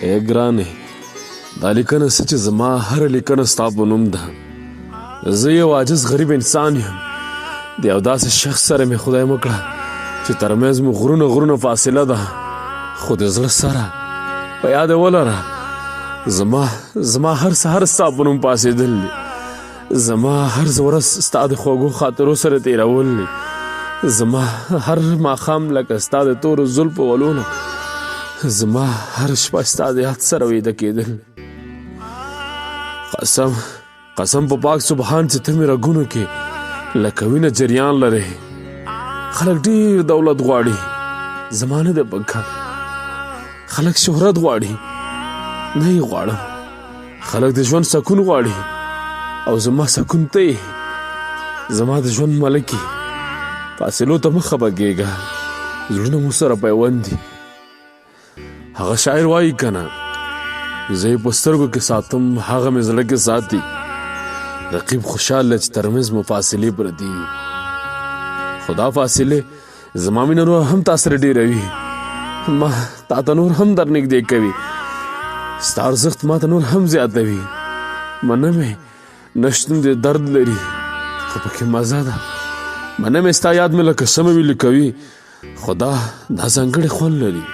ای ګرانې دا لیکنه څه چې زما هره لیکنه ستا په نوم ده. زه یو عاجز غریب انسان یم. د یو داسې شخص سره مې خدای وکړه چې ترمنځ مو غرونه فاصله ده، خو د زړه سره په یاد ولره زما هر سهار ستا په نوم پاڅېدل دي، زما هر ورځ ستا د خوږو خاطرو سره تېرول دي، زما هر ماښام لکه ستا د تورو زلفو ولونه، زما هر شپه ستا د یاد سره ویده کېدل. قسم په پاک سبحان چې ته مې رګونو کې لکه وینه جریان لرې. خلک ډېر دولت غواړي، زما نه دی پکار. خلک شهرت غواړي، نه یې غواړم. خلک د ژوند سکون غواړي او زما سکون ته یې. زما د ژوند ملکې فاصلو ته مخه بږېږه، زړونه مو سره پیوند دي. هغه شاعر وایي که نه، زه یې په سترګو کې ساتم، هغه مې زړه کې ساتي. رقیب خوشحاله چې ترمنځ مو فاصلې پرتې وي، خو دا فاصلې زما مینه نور هم تا سره ډېروي، ما تا ته نور هم درنږدې کوي، ستا ارزښت ما ته نور هم زیاتوي. منه مې نشتون د درد لري، خو پکې مزه ده. منه مې ستا یاد مې لکه سمه ویلې کوي، خو دا ځانګړی خوند لري.